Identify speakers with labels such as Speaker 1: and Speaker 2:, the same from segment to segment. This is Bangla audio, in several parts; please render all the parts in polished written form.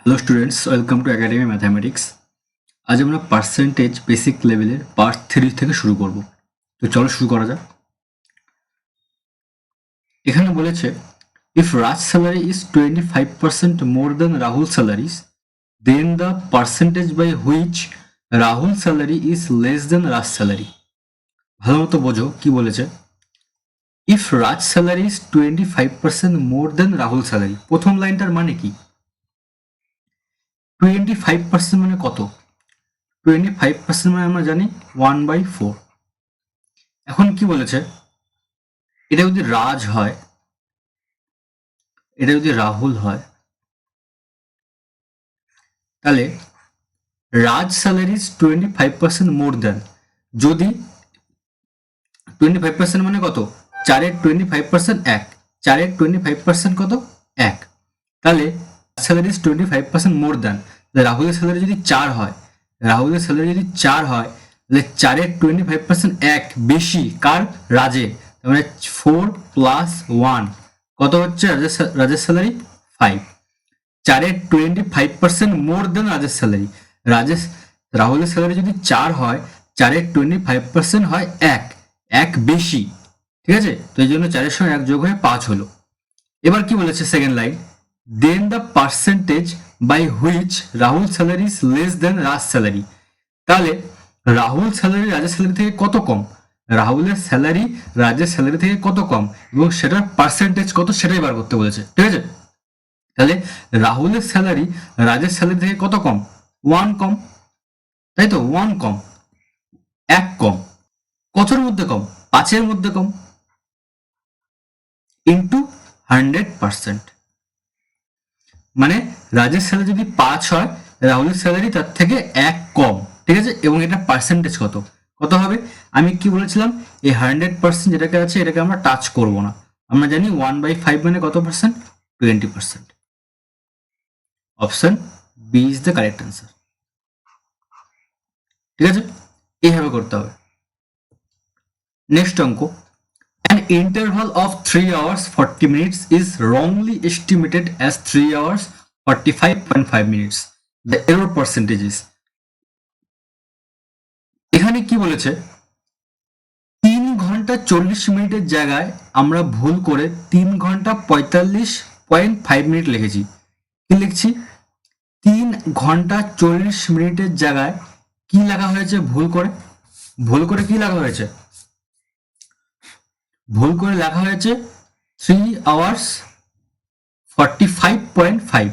Speaker 1: Hello students, welcome to academy mathematics. আজ আমরা পার্সেন্টেজ বেসিক লেভেলের পার্ট 3 থেকে শুরু করব। তো চলো শুরু করা যাক। এখানে বলেছে if Raj salary is 25% more than Rahul salaries, then the percentage by which Rahul salary is less than Raj salary. ভালো মতো বোঝো কি বলেছে। If Raj salary is 25% more than Rahul salary, প্রথম লাইনটার মানে কি? 25% মানে কত? 25% মানে আমরা জানি 1/4। এখন কি বলেছে, এটা যদি রাজ হয়, এটা যদি রাহুল হয়, তাহলে রাজ স্যালারি 25% মোর দেন, যদি 25% মানে কত, 4-এর 25% 1, 4-এর 25% কত, 1, তাহলে স্যালারি 25% মোর দেন, রাহুলের স্যালারি যদি 4 হয়, রাহুলের স্যালারি যদি 4 হয়, তাহলে 4-এর 25% 1 বেশি কার, রাজের, তার মানে 4 + 1 কত হচ্ছে, রাজের স্যালারি 5। 4-এর 25% মোর দেন রাজের স্যালারি, রাজেশ রাহুলের স্যালারি যদি 4 হয়, 4-এর 25% হয় 1, 1 বেশি, ঠিক আছে? তো এই জন্য 4-এর সঙ্গে 1 যোগ হয়ে 5 হলো। এবার কি বলেছে second line, then the percentage by which Rahul salary is less than Raj salary, তাহলে রাহুল স্যালারি রাজের স্যালারি থেকে কত কম, রাহুলের স্যালারি রাজের স্যালারি থেকে কত কম এবং সেটার পার্সেন্টেজ কত সেটাই বার করতে বলেছে, ঠিক আছে? তাহলে রাহুলের স্যালারি রাজের স্যালারি থেকে কত কম, 1 কম, তাই তো? 1 কম, 1 কম, কতর মধ্যে কম, 5-এর মধ্যে কম, ইন্টু 100%। মানে রাজের স্যালারি যদি 5 হয়, রাহুলের স্যালারি তার থেকে 1 কম, ঠিক আছে? এবং এটা পার্সেন্টেজ কত, কত হবে? আমি কি বলেছিলাম, এই 100% যেটাকে আছে এটাকে আমরা টাচ করব না, আমরা জানি 1/5 মানে কত percent, 20%। Option B is the correct answer, ঠিক আছে? এইভাবে করতে হবে। নেক্সট অঙ্ক, an interval of 3 hours 40 minutes is wrongly estimated as 3 hours 45.5 minutes. The error percentage is, এখানে কি বলেছে, 3 ঘন্টা 40 মিনিটের জায়গায় আমরা ভুল করে 3 ঘন্টা 45.5 মিনিট লিখেছি। কি লিখছি, 3 ঘন্টা 40 মিনিটের জায়গায় কি লেখা হয়েছে ভুল করে, ভুল করে কি লেখা হয়েছে, ভুল করে লেখা হয়েছে 3 hours 45.5,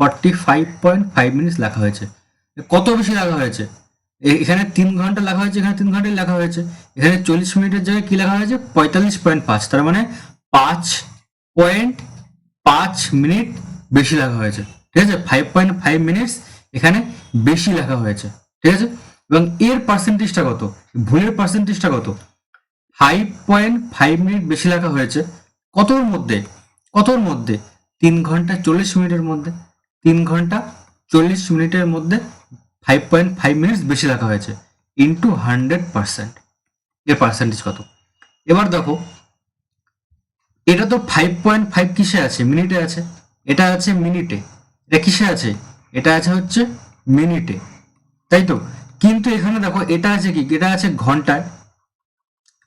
Speaker 1: 45.5 মিনিটস লেখা হয়েছে। কত বেশি লেখা হয়েছে, এখানে 3 ঘন্টা লেখা হয়েছে, এখানে 3 ঘন্টাই লেখা হয়েছে, এখানে 40 মিনিটের জায়গায় কি লেখা হয়েছে 45.5, তার মানে 5.5 মিনিট বেশি লেখা হয়েছে, ঠিক আছে? 5.5 মিনিটস এখানে বেশি লেখা হয়েছে, ঠিক আছে? এবং এর পার্সেন্টেজটা কত, ভুলের পার্সেন্টেজটা কত, 5.5 মিনিট বেশি লেখা হয়েছে, কতর মধ্যে, কতর মধ্যে, 3 ঘন্টা 40 মিনিটের মধ্যে, 3 ঘন্টা 40 মিনিটের মধ্যে 5.5 মিনিটস বেশি লেখা হয়েছে, ইন্টু 100%। এর পার্সেন্টেজ কত? এবার দেখো, এটা তো 5.5 কিসে আছে, মিনিটে আছে, এটা আছে মিনিটে, এটা কিসে আছে, এটা আছে হচ্ছে মিনিটে, তাই তো? কিন্তু এখানে দেখো এটা আছে কি, এটা আছে ঘন্টায়,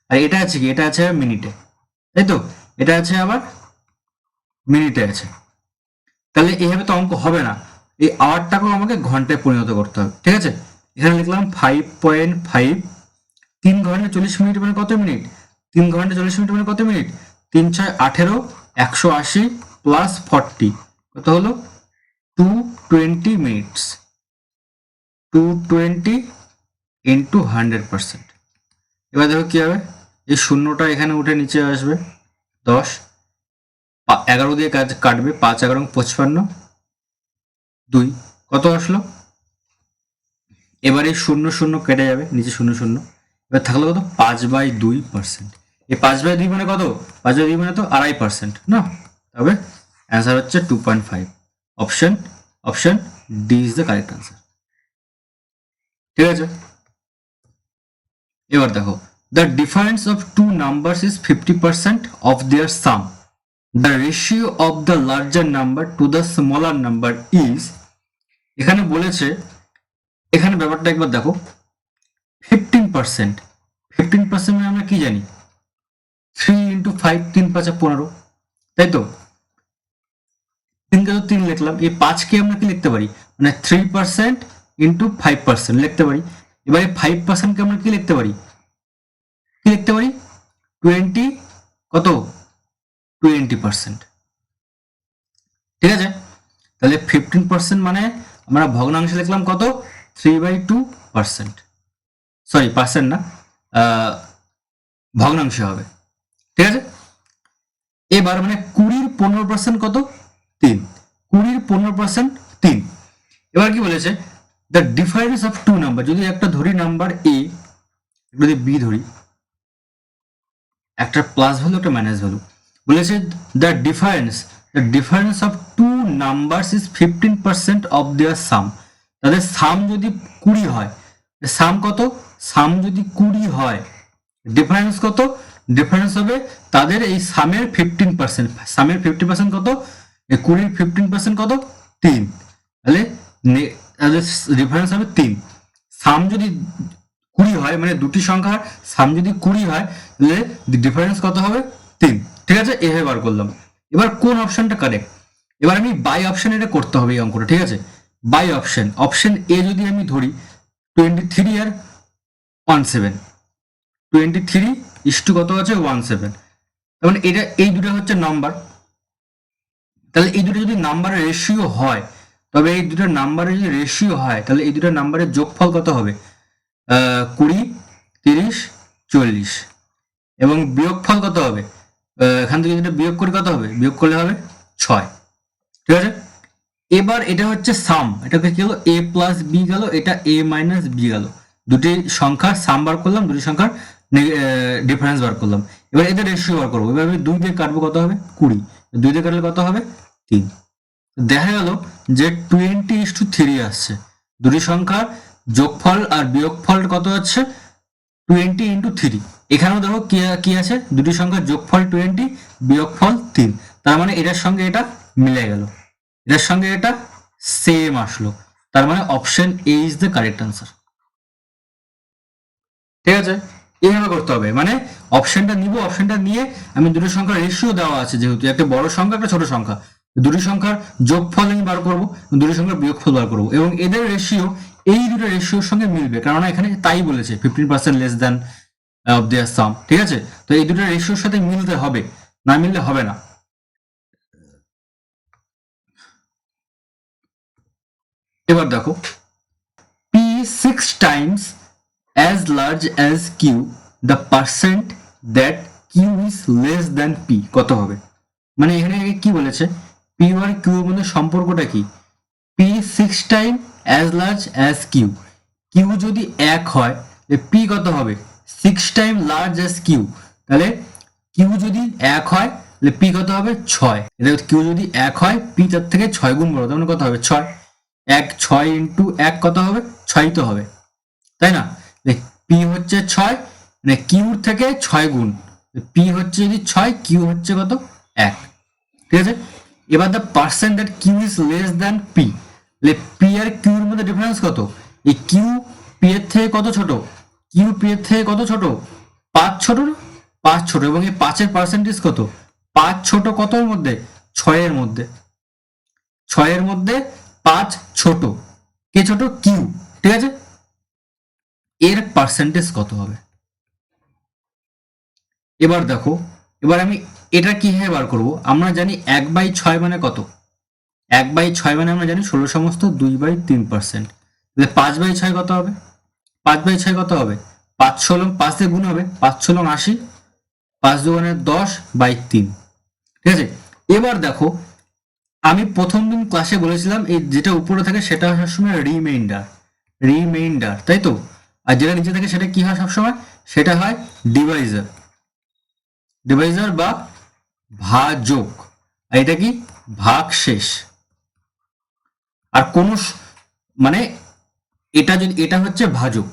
Speaker 1: আর এটা আছে কি, এটা আছে মিনিটে, তাই তো? এটা আছে আবার মিনিটে আছে, তাহলে এইভাবে তো অঙ্ক হবে না, এই আওয়ারটাকেও আমাকে ঘন্টায় পরিণত করতে হবে, ঠিক আছে? এখানে লিখলাম 5.5, 3 ঘন্টা 40 মিনিট মানে কত মিনিট, 3 ঘন্টা 40 মিনিট মানে কত মিনিট, 3 6 18, 180 প্লাস 40 কত হলো, 220 মিনিটস, 220 ইন্টু 100%। এবার দেখো কি হবে, এই শূন্যটা এখানে উঠে নিচে আসবে, 10, 11 দিয়ে কাজ কাটবে, 5 11 55, 2 কত আসলো, এবার এই 0 0 কেটে যাবে, নিচে 0 0, এবার থাকলো কত, 5/2%। এই 5/2 মানে কত, 5/2 মানে তো 2.5% না, তবে অ্যান্সার হচ্ছে 2.5। Option option D is the correct answer, ঠিক আছে? এবার দেখো, the difference of two numbers is 50% of their sum, the ratio of the larger number to the smaller number is, এখানে বলেছে, এখানে ব্যাপারটা একবার দেখো, 15%। 15% মানে আমরা কি জানি, 3 ইন্টু 5, 3 5 15, তাই তো? 3 কে তো 3 লিখলাম, এই 5 কে আমরা কি লিখতে পারি, মানে 3% ইন্টু 5% লিখতে পারি। এবার এই 5% কে আমরা কি লিখতে পারি, 20, কত, 20%। ঠিক আছে, তাহলে 15% মানে আমরা ভগ্নাংশে লিখলাম কত, 3/2%, সরি পার্সেন্ট না, ভগ্নাংশে হবে। ঠিক আছে, এবার মানে 20-15% কত, 3, 20-15% 3। এবার কি বলেছে, the difference of two number, যদি একটা ধরি নাম্বার এ, যদি বি ধরি, একটা প্লাস ভ্যালু একটা মাইনাস ভ্যালু, বলেছে the difference of two numbers is 15% of their sum. তাদের সাম যদি 20 হয়, সাম কত, সাম যদি 20 হয়, ডিফারেন্স কত, ডিফারেন্স হবে তাদের এই সামের 15%, সামের 50% কত, 20-র 15% কত, 3, তাহলে ডিফারেন্স হবে 3। সাম যদি 20 হয়, মানে দুটি সংখ্যার সাম যদি 20 হয়, তাহলে ডিফারেন্স কত হবে, 3। ঠিক আছে, এভাবে বার করলাম। এবার কোন অপশনটা কারেক্ট, এবার আমি বাই অপশন এটা করতে হবে এই অঙ্কটা। ঠিক আছে, বাই অপশন, অপশন এ যদি আমি ধরি 23 আর 17, 23 ইস্টু কত আছে 17, তার মানে এটা এই দুটো হচ্ছে নাম্বার, তাহলে এই দুটো যদি নাম্বারের রেশিও হয়, তবে এই দুটো নাম্বারের যদি রেশিও হয়, তাহলে এই দুটো নাম্বারের যোগফল কত হবে, 20, 30, 40, এবং বিয়োগফল কত হবে, এখান থেকে যেটা বিয়োগ করে কত হবে, বিয়োগ করলে হবে 6। ঠিক আছে, এবার এটা হচ্ছে সাম, এটাকে কি হলো, a প্লাস বি গেল, এটা a মাইনাস বি গেল, দুটি সংখ্যার সাম বার করলাম, দুটি সংখ্যার ডিফারেন্স বার করলাম। এবার এদের রেশিও বার করবো, এবার আমি 2 দিয়ে কাটবো, কত হবে 20, 2 দিয়ে কাটলে কত হবে 3। দেখা গেল যে 20:3 আসছে, দুটি সংখ্যার যোগফল আর বিয়োগফল কত হচ্ছে 20:3। এখানেও দেখো কি আছে, দুটি সংখ্যার যোগফল 20, বিয়োগফল 3, তার মানে এটার সঙ্গে এটা মিলে গেল, এটার সঙ্গে এটা সেম আসলো, তার মানে option A is the correct answer. ঠিক আছে, এইভাবে করতে হবে, মানে অপশনটা নিব, অপশনটা নিয়ে আমি দুটো সংখ্যার রেশিও দেওয়া আছে, যেহেতু একটা বড় সংখ্যা একটা ছোট সংখ্যা, দুটি সংখ্যার যোগফল আমি বার করবো, দুটি সংখ্যার বিয়োগফল বার করবো, এবং এদের রেশিও এই দুটো রেশিওর সঙ্গে মিলবে, কারণ এখানে তাই বলেছে 15% লেস দেন অফ দেয়ার সাম। ঠিক আছে, তো এই দুটো রেশিওর সাথে মিলতে হবে, না মিললে হবে না। এবার দেখো, p 6 times as large as q, the percent that q is less than p কত হবে, মানে এখানে কি বলেছে, p আর q এর মধ্যে সম্পর্কটা কি, p 6 time as large as q, q যদি 1 হয়, p কত হবে 6 টাইম লার্জ as q, তাহলে q যদি 1 হয়, তাহলে p কত হবে 6, এটা q যদি 1 হয়, p তার থেকে 6 গুণ বড়, তার মানে কত হবে 6, 6 ইন্টু 1 কত হবে 6 তো হবে, তাই না, পি হচ্ছে 6, মানে কিউর থেকে 6 গুণ, পি হচ্ছে যদি 6, কিউ হচ্ছে কত 1। ঠিক আছে, এবার the percent that Q is less than P, P আর কিউর মধ্যে ডিফারেন্স কত, এই কিউ পি এর থেকে কত ছোট, কিউ পি এর থেকে কত ছোট, 5 ছোট, 5 ছোট, এবং এই 5-এর পার্সেন্টেজ কত, 5 ছোট কতর মধ্যে, 6-এর মধ্যে, 6-এর মধ্যে 5 ছোট, কে ছোট, কিউ। ঠিক আছে, এর পার্সেন্টেজ কত হবে, এবার দেখো, এবার আমি এটা কিভাবে বার করব, আমরা জানি 1/6 মানে কত, 1/6 মানে আমরা জানি 16 সমস্ত 2/3%, তাহলে 5/6 কত হবে, 5/6 কত হবে, 5 16, 5 দিয়ে গুণ হবে, 5 16 80, 5 দুগুণে 10/3। ঠিক আছে, এবার দেখো, আমি প্রথম দিন ক্লাসে বলেছিলাম এই যেটা উপরে থাকে সেটা সবসময় রিমাইন্ডার, তাই তো, আর যেটা নিচে থাকে সেটা কি হয় সবসময়, সেটা হয় ডিভাইজার বা ভাজক, আর এটা কি ভাগশেষ। আর কোন মানে এটা যদি, এটা হচ্ছে ভাজক,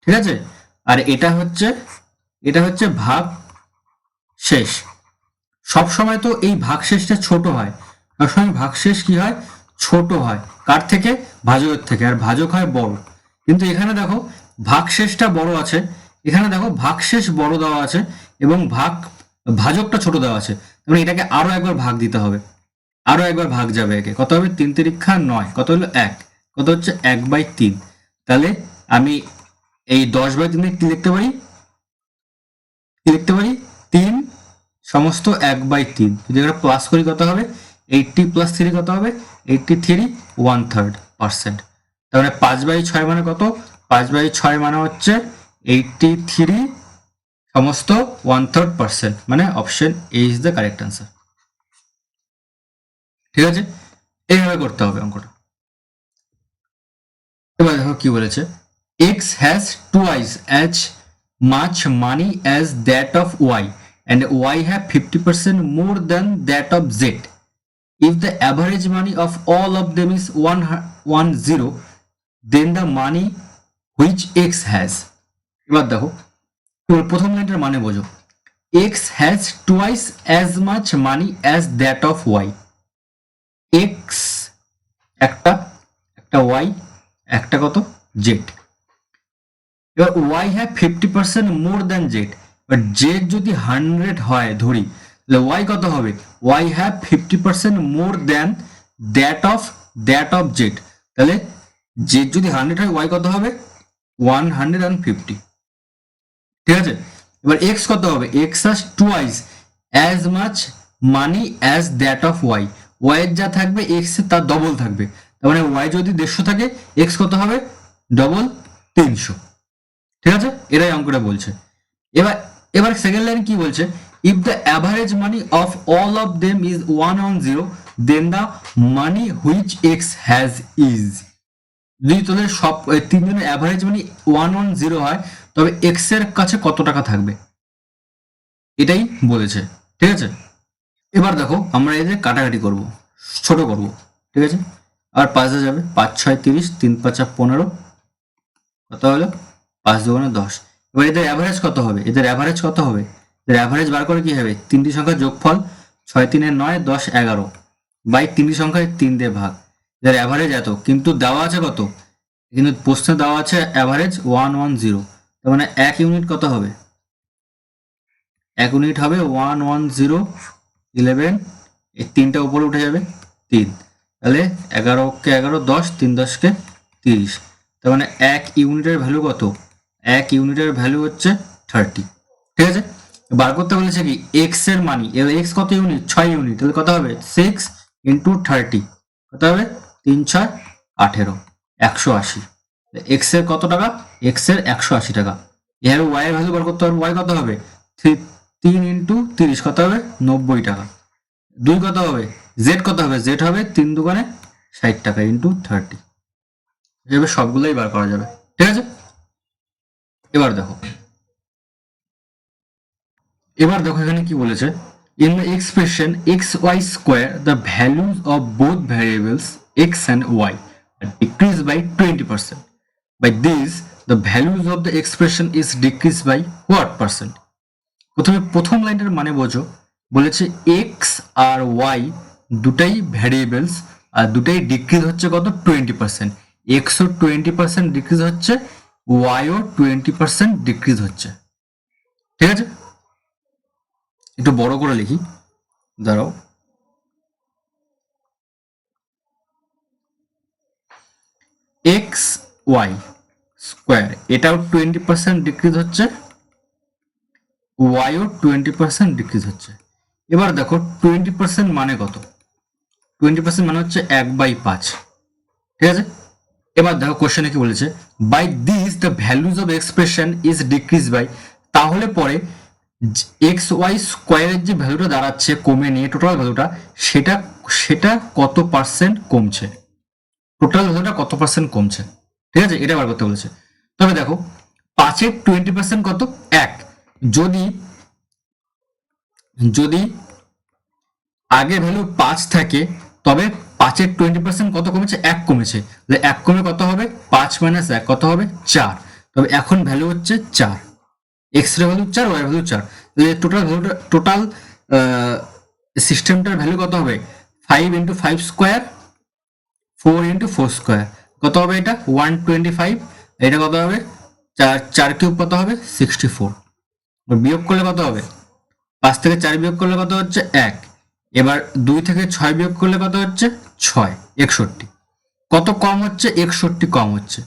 Speaker 1: ঠিক আছে, আর এটা হচ্ছে ভাগ শেষ। সব সময় তো এই ভাগশেষটা ছোট হয়, সবসময় ভাগশেষ কি হয়, ছোট হয় কার থেকে, ভাজকের থেকে, আর ভাজক হয় বড়। কিন্তু এখানে দেখো ভাগশেষটা বড় আছে, এখানে দেখো ভাগশেষ বড় দেওয়া আছে এবং ভাজকটা ছোট দেওয়া আছে, মানে এটাকে আরো একবার ভাগ দিতে হবে, আরো একবার ভাগ যাবে, একে কত হবে, 3 তিরিক্ষা 9, কত হলো 1, কত হচ্ছে 1/3। তাহলে আমি এই 10/3 কি লিখতে পারি, কি লিখতে পারি, 3 সমস্ত 1/3, যদি আমরা প্লাস করি কত হবে, 80 + 3 কত হবে, 83 1/3%। তার মানে 5/6 মানে কত, 5/6 মানে হচ্ছে 83 সমস্ত 1/3%, মানে option A is the correct answer. ঠিক আছে, এইভাবে করতে হবে অঙ্কটা। এবার দেখো কি বলেছে, X has twice as much money as that of Y and y have 50% more than that of z. If the average money of all of them is 110, then the money which x has. এবার দেখো প্রথম লাইনটার মানে বোঝো, x has twice as much money as that of y. x একটা, একটা y, একটা কত, z। এবার y have 50% more than z, but z যদি 100 হয় ধরি, তাহলে y কত হবে, y have 50% more than that of z, তাহলে z যদি 100 হয় y কত হবে, 150। ঠিক আছে, এবার x কত হবে, x has twice as much money as that of y, y এর যা থাকবে x এর তার ডবল থাকবে, তার মানে y যদি 150 থাকে, x কত হবে, ডবল 300। ঠিক আছে, এটাই অঙ্কটা বলছে। এবার এবার সেকেন্ড লাইন কি বলছে, if the average money of all of them is 110, then the money which X has is. যদি তোদের সব তিনজনের অ্যাভারেজ মানি 110 হয়, তবে এক্স এর কাছে কত টাকা থাকবে, এটাই বলেছে। ঠিক আছে, এবার দেখো আমরা এদের কাটাকাটি করব, ছোট করব। ঠিক আছে, আর 5 যাবে, 5 6 30, 3 5 15, কত হলো, 5 2 10। এবার এদের অ্যাভারেজ কত হবে, এদের অ্যাভারেজ কত হবে, এদের অ্যাভারেজ বার করে কি হবে, তিনটি সংখ্যার যোগফল, 6 3 9 10 11 বাই তিনটি সংখ্যায় 3 দিয়ে ভাগ, এদের অ্যাভারেজ এত, কিন্তু দেওয়া আছে কত, কিন্তু প্রশ্নে দেওয়া আছে অ্যাভারেজ 110, তার মানে 1 ইউনিট কত হবে, 1 ইউনিট হবে 110 11, এই তিনটা উপরে উঠে যাবে 3, তাহলে 11 কে 11 10, 3 10 কে 30, তার মানে 1 ইউনিটের ভ্যালু কত, 1 ইউনিটের ভ্যালু হচ্ছে 30। ঠিক আছে, বার করতে বলেছে কি এক্স এর মানি, এবার এক্স কত ইউনিট, 6 ইউনিট, তাহলে কত হবে 6 ইন্টু 30, কত হবে 3 6 18, 180। এক্স এর কত টাকা, এক্স এর 180 টাকা। এভাবে ওয়াই এর ভ্যালু বার করতে হবে, ওয়াই কত হবে, 3 ইন্টু 30, কত হবে 90 টাকা। 2 কত হবে, জেড কত হবে, জেড হবে 3 দুগুণে 60 টাকা ইন্টু 30। এভাবে সবগুলোই বার করা যাবে। ঠিক আছে, এবার দেখো, এবার দেখো এখানে কি বলেছে, in the expression X Y square the values of both variables X and Y decrease by 20%, by this the values of the expression is decrease by what percent. প্রথমে প্রথম লাইনের মানে বোঝো, বলেছে এক্স আর ওয়াই দুটাই ভ্যারিয়েবলস, আর দুটাই ডিক্রিজ হচ্ছে কত, 20%, এক্সও 20% ডিক্রিজ হচ্ছে, ওয়াইও 20% ডিক্রিজ হচ্ছে। ঠিক আছে, একটু বড় করে লিখি, দাঁড়াও, এক্স ওয়াই স্কোয়ার এটাও 20% ডিক্রিজ হচ্ছে, ওয়াইও 20% ডিক্রিজ হচ্ছে। এবার দেখো 20% মানে কত, 20% মানে হচ্ছে 1/5। ঠিক আছে, এবার দেখো কোশ্চেনে কি বলেছে, by this the values of expression is decrease by, তাহলে পরে এক্স ওয়াই স্কোয়ারের যে ভ্যালুটা দাঁড়াচ্ছে কমে নিয়ে টোটাল ভ্যালুটা, সেটা সেটা কত পার্সেন্ট কমছে, টোটাল ভ্যালুটা কত পার্সেন্ট কমছে। ঠিক আছে, এটা বার করতে বলেছে। তবে দেখো 5-এর 20% কত, 1, যদি যদি আগে ভ্যালু 5 থাকে, তবে 5-এর 20% কত কমেছে, 1 কমেছে, তাহলে 1 কমে কত হবে, 5 মাইনাস 1 কত হবে 4, তবে এখন ভ্যালু হচ্ছে 4, এক্স এর ভ্যালু 4, ওয়াই ভ্যালু 4, তাহলে টোটাল ভ্যালুটা, টোটাল সিস্টেমটার ভ্যালু কত হবে 5 × 5 স্কোয়ার 4 × 4 স্কোয়ার কত হবে এটা 125। এটা কত হবে 4 কিউব কত হবে 64। বিয়োগ করলে কত হবে 5 থেকে 4 বিয়োগ করলে কত হচ্ছে 1। এবার 2 থেকে 6 বিয়োগ করলে কত হচ্ছে 6 61। কত কম হচ্ছে 61 কম হচ্ছে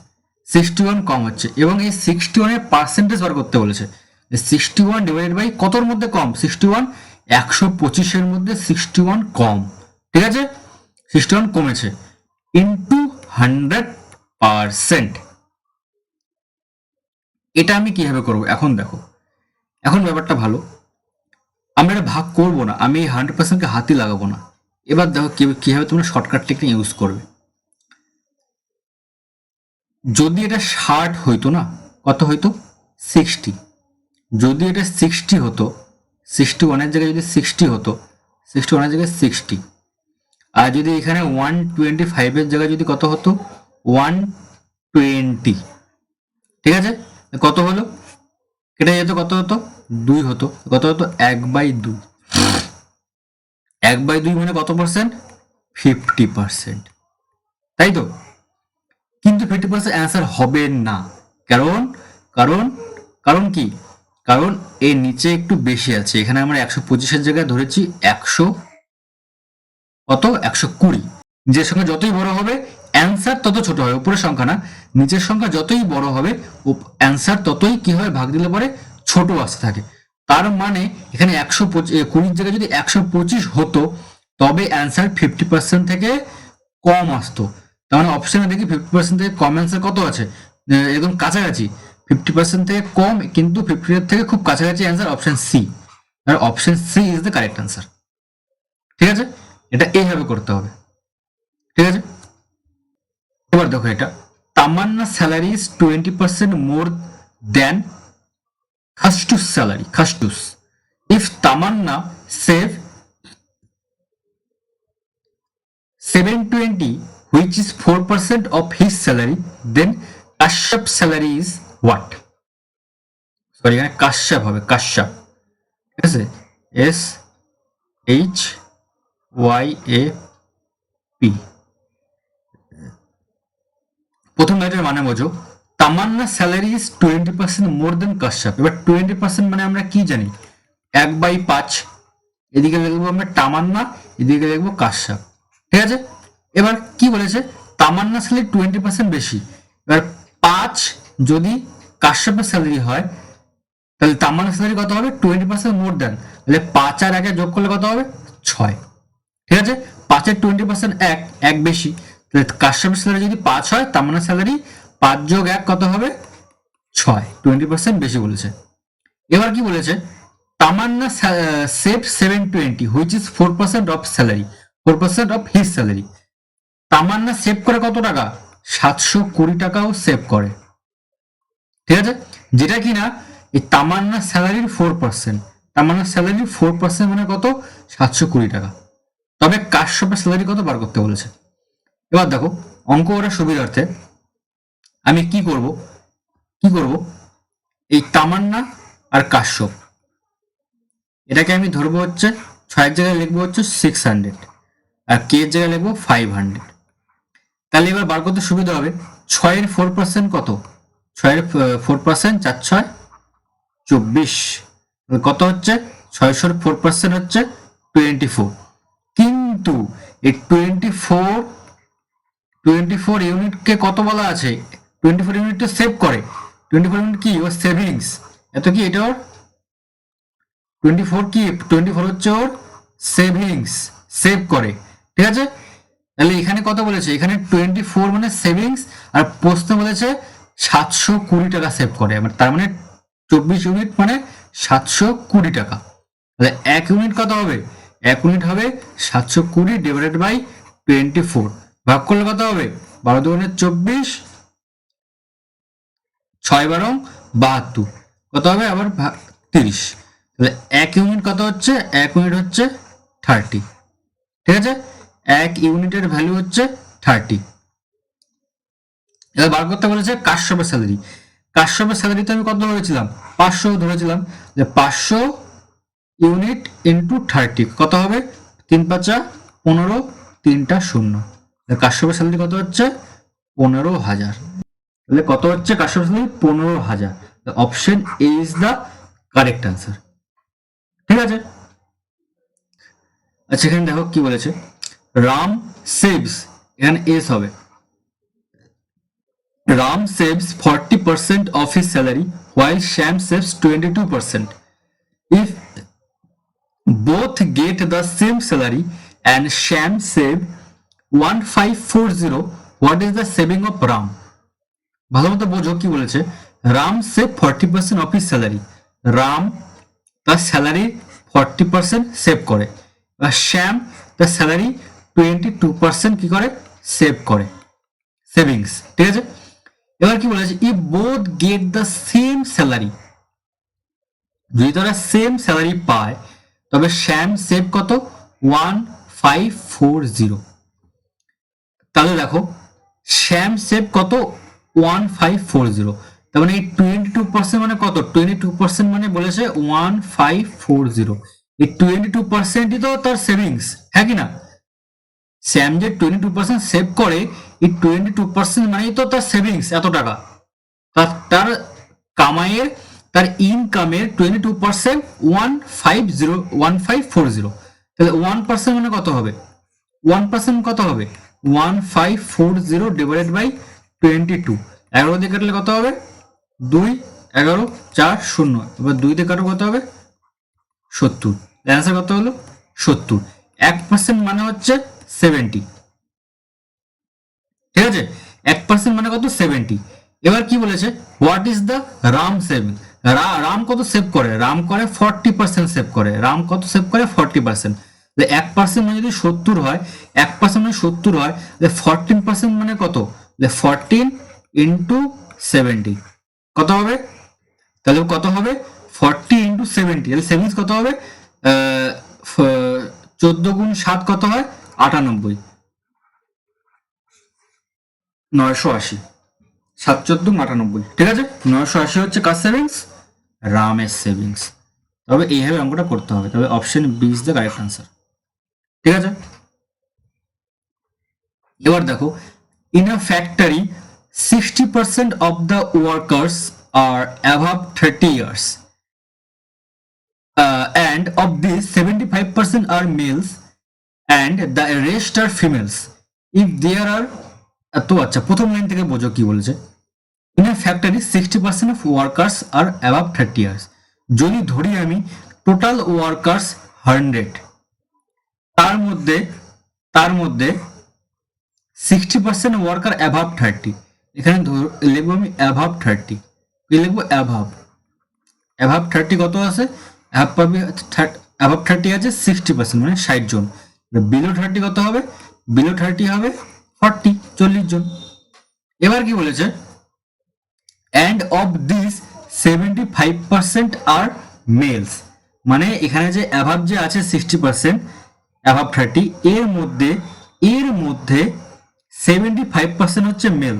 Speaker 1: 61 কম হচ্ছে এবং এই 61 এর পার্সেন্টেজ বার করতে বলেছে। 61 ডিভাইডেড বাই কতর মধ্যে কম 61 125 এর মধ্যে 61 কম, ঠিক আছে 61 কমেছে ইনটু 100%। এটা আমি কিভাবে করব এখন দেখো, এখন ব্যাপারটা ভালো, আমরা এটা ভাগ করবো না, আমি এই 100%কে হাতে লাগাবো না। এবার দেখো কিভাবে তোমরা শর্টকাট টেকনিক ইউজ করবে। যদি এটা 60 হইতো না কত হইতো 60, যদি এটা 60 হতো 61 জায়গায় যদি 60 হতো 61 জায়গায় 60, আর যদি এখানে 125 জায়গায় যদি কত হতো 120, ঠিক আছে কত হলো কেটে যেত কত হতো 2 হতো, কত হতো 1/2। 1/2 মানে কত পার্সেন্ট 50%, তাই তো। কিন্তু 50% অ্যান্সার হবে না, কারণ কারণ কারণ কি, কারণ এর নিচে একটু বেশি আছে। এখানে আমরা 125 জায়গায় ধরেছি 100 কত 120। নিজের সংখ্যা যতই বড় হবে অ্যান্সার তত ছোট হবে, উপরের সংখ্যা না নিচের সংখ্যা যতই বড় হবে অ্যান্সার ততই কি হয় ভাগ দিলে পরে ছোট আসতে থাকে। তার মানে এখানে 120 জায়গায় যদি 125 হতো তবে অ্যান্সার 50% থেকে কম আসতো। তার মানে অপশনে দেখি 50% থেকে কম অ্যান্সার কত আছে একদম কাছাকাছি 50% থেকে কম, কিন্তু 50 থেকে খুব কাছাকাছি অ্যান্সার অপশন সি। আর option C is the correct answer, ঠিক আছে এটা এইভাবে করতে হবে, ঠিক আছে। এবার দেখো এটা Tamanna salary is 20% more than খাস্টুস স্যালারি। খাস্টুস if Tamanna save 720 which is 4% of his salary, then Kashyap's salary is what? Sorry এখানে কাশ্যপ হবে, কাশ্যপ, ঠিক আছে SHYAP। প্রথম লাইনের মানে বোঝো তামান্না স্যালারি ইজ 20% মোর দেন কাশ্যপ। এবার 20% মানে আমরা কি জানি 1/5, এদিকে লিখবো আমরা তামান্না, এদিকে লিখবো কাশ্যপ, ঠিক আছে। এবার কি বলেছে তামান্না স্যালারি 20% বেশি, এবার 5 যদি কাশ্যপের স্যালারি হয় তাহলে তামান্না স্যালারি কত হবে 20% মোর দেন, তাহলে 5 আর 1 যোগ করলে কত হবে 6, ঠিক আছে 5-এর 20% এক বেশি, তাহলে কাশ্যপের স্যালারি যদি 5 হয় তামান্না স্যালারি 5 যোগ 1 কত হবে 6, 20% বেশি বলেছে। এবার কি বলেছে Tamanna save 720 which is 4% of salary, 4% of his salary. Tamanna save করে কত টাকা 720 টাকাও সেভ করে, ঠিক আছে, যেটা কিনা এই তামান্না স্যালারির 4%, তামান্না স্যালারির 4% মানে কত 720 টাকা। তবে কাশ্যপের স্যালারি কত বার করতে বলেছে। এবার দেখো অঙ্ক করার সুবিধার্থে আমি কি করব এই তামান্না আর কাশ্যপ এটাকে আমি ধরবো হচ্ছে 6 জায়গায় লিখবো হচ্ছে 600 আর কে এর জায়গায় লিখবো 500। তাহলে এবার বার করতে সুবিধা হবে 6-এর 4% কত 6-এর 4% 4-6 24, কত হচ্ছে 600-এর 4% হচ্ছে 24। কিন্তু এই 24 ইউনিটকে কত বলা আছে 24 ইউনিটটা সেভ করে, 24 ইউনিট কি ওর সেভিংস, এত কি এটা ওর 24 কি 24 হচ্ছে ওর সেভিংস, সেভ করে, ঠিক আছে। তাহলে এখানে কত বলেছে এখানে 24 মানে সেভিংস, আর প্রশ্ন বলেছে 720 টাকা সেভ করে, তার মানে 24 ইউনিট মানে 720 টাকা। তাহলে 1 ইউনিট কত হবে 1 ইউনিট হবে 720 ডিভাইডেড বাই 24, ভাগ করলে কত হবে 12 দুগুণে 24, 6 × 12 72, কত হবে আবার 30। তাহলে 1 ইউনিট কত হচ্ছে 1 ইউনিট হচ্ছে 30, ঠিক আছে 1 ইউনিটের ভ্যালু হচ্ছে 30। এবার বার করতে বলেছে কাশ্যপের স্যালারি, কাশ্যপের স্যালারিতে আমি কত ধরেছিলাম 500 ধরেছিলাম, যে 500 ইউনিট ইন্টু 30 কত হবে? 3 5 15, 3টা 0, কাশ্যপের স্যালারি কত হচ্ছে? 15,000। তাহলে কত হচ্ছে কাশ্যপের salary? 15,000। Option A is the correct answer. ঠিক আছে, আচ্ছা এখানে দেখো কি বলেছে, রাম সেভস, এখানে এস হবে, Ram saves 40% of his salary while Sham saves 22%. If both get the same salary and Sham save 1540, what is the saving of Ram? ভালো মতো বোঝো কি বলেছে, Ram save 40% of his salary, Ram তার স্যালারি 40% সেভ করে, আর শ্যাম তার স্যালারি 22% কি করে? সেভ করে, সেভিংস। ঠিক আছে, এবার কি বলেছে, if both get the same salary, যদি তারা সেম স্যালারি পায় তবে শ্যাম সেভ কত? 1540। তাহলে দেখো শ্যাম সেভ কত? 1540, তার মানে এই 22% মানে কত? 22% মানে বলেছে 1540, এই 22%ই তো তার সেভিংস, হ্যাঁ কি না? শ্যাম যে 22% সেভ করে, এই 22% মানেই তো তার সেভিংস, এত টাকা তার কামাইয়ের, তার ইনকামের 22% 1540, তাহলে 1% মানে কত হবে? 1% কত হবে? 1540 ডিভাইডেড বাই 22, 11 দিয়ে কাটলে কত হবে? 2 11 4 0, এবার 2 দিয়ে কাটো কত হবে? 70। অ্যান্সার কত হলো? 70। 1% মানে হচ্ছে 70। ঠিক আছে, 1% মানে কত? 70। এবার কি বলেছে, what is the Ram saving? Ram কত সেভ করে? রাম করে 40% সেভ করে, রাম কত সেভ করে? 40%। 1% মানে যদি 70 হয়, 1% মানে 70 হয়, 14% মানে কত? 14 ইন্টু 70 কত হবে? তাহলে কত হবে? 40 ইন্টু 70, তাহলে সেভিংস কত হবে? 14 গুণ 7 কত হয়? 98, 980, 7 14 98। ঠিক আছে, 980 হচ্ছে কার সেভিংস? রামের সেভিংস। তবে এইভাবে অঙ্কটা করতে হবে, তবে option B is the correct answer. ঠিক আছে, এবার দেখো, in a factory 60% of the workers are above 30 years, and of these 75% are males and the rest are females. If there are, তো আচ্ছা প্রথম লাইন থেকে বোঝো কি বলেছে, in a factory 60% of workers are above 30 years, যদি ধরি আমি টোটাল ওয়ার্কার্স 100, তার মধ্যে 60% ওয়ার্কার অ্যাভাব 30, এখানে লিখবো আমি অ্যাভাব 30, কি লিখবো? অ্যাভাব 30 কত আছে? অ্যাভাব 30 আছে 60%, মানে 60 জন। বিলো 30 কত হবে? বিলো 30 হবে 40 জন। এবার কি বলেছে, and of these 75% are males, মানে এখানে যে অ্যাভাব যে আছে 60%, অ্যাভাব 30, এর মধ্যে 75% হচ্ছে মেল।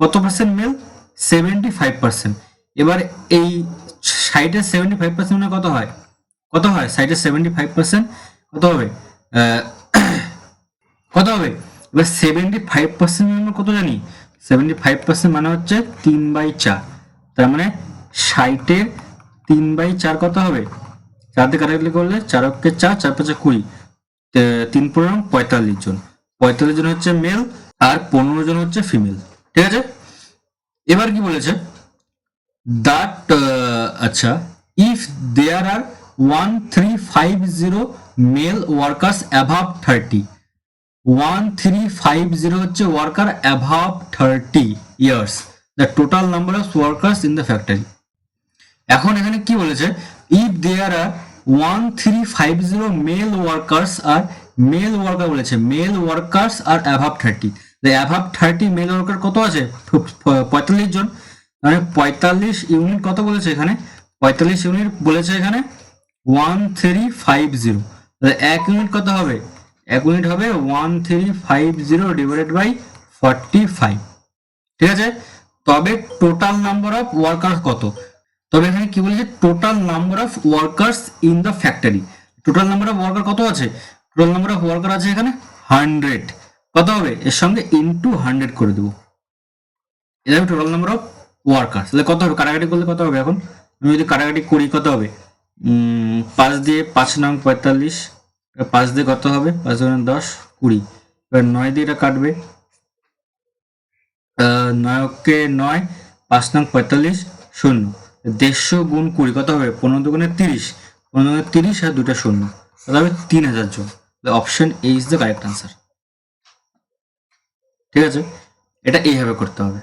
Speaker 1: কত পার্সেন্ট মেল? 75%। এবার এই সাইডের 75% মানে কত হয়? কত হয় সাইডের 75%? কত হবে? কত হবে? এবার 75% আমরা কত জানি? 75% মানে হচ্ছে 3/4, তার মানে 60-এর 3/4 কত হবে? 4 দিয়ে কাটাকাটি করলে 4 অক্ষে 4, 4 5 20, 3 15 45 জন। 45 জন হচ্ছে মেল আর 15 জন হচ্ছে ফিমেল। ঠিক আছে, এবার কি বলেছে, দ্যাট আচ্ছা, if there are 1350 male workers above 30, 1350 হচ্ছে worker above 30 years, the total number of workers in the factory. এখন এখানে কি বলেছে, if there are 1350 male workers আর মেল ওয়ার্কার বলেছে, male workers are above 30, above 30 male worker কত আছে? 45 জন, মানে 45 ইউনিট কত বলেছে এখানে? 45 ইউনিট বলেছে এখানে 1350, এক ইউনিট কত হবে? এক ইউনিট হবে 1350 ডিভাইডেড বাই 45। ঠিক আছে, তবে টোটাল নাম্বার অফ ওয়ার্কার কত? তবে এখানে কি বলেছে, total number of workers in the factory. Total number of worker কত আছে? টোটাল নাম্বার অফ ওয়ার্কার আছে এখানে 100। কত হবে? এর সঙ্গে ইনটু 100 করে দেবো, এটা হবে টোটাল নাম্বার অফ ওয়ার্কার্স। তাহলে কত হবে? কাটাকাটি করলে কত হবে? এখন আমি যদি কাটাকাটি করি কত হবে? 5 দিয়ে 5 নং 45, 5 দিয়ে কত হবে? 5 দিয়ে 10, 20। এবার 9 দিয়ে এটা কাটবে, 9 কে 9, 5 নং 45, 0। 150 গুণ 20 কত হবে? 15 দুগুণে 30, 15 দুগুণে 30 আর দুটা 0, কত হবে? 3000 জন। Option A is the correct answer. ঠিক আছে, এটা এইভাবে করতে হবে।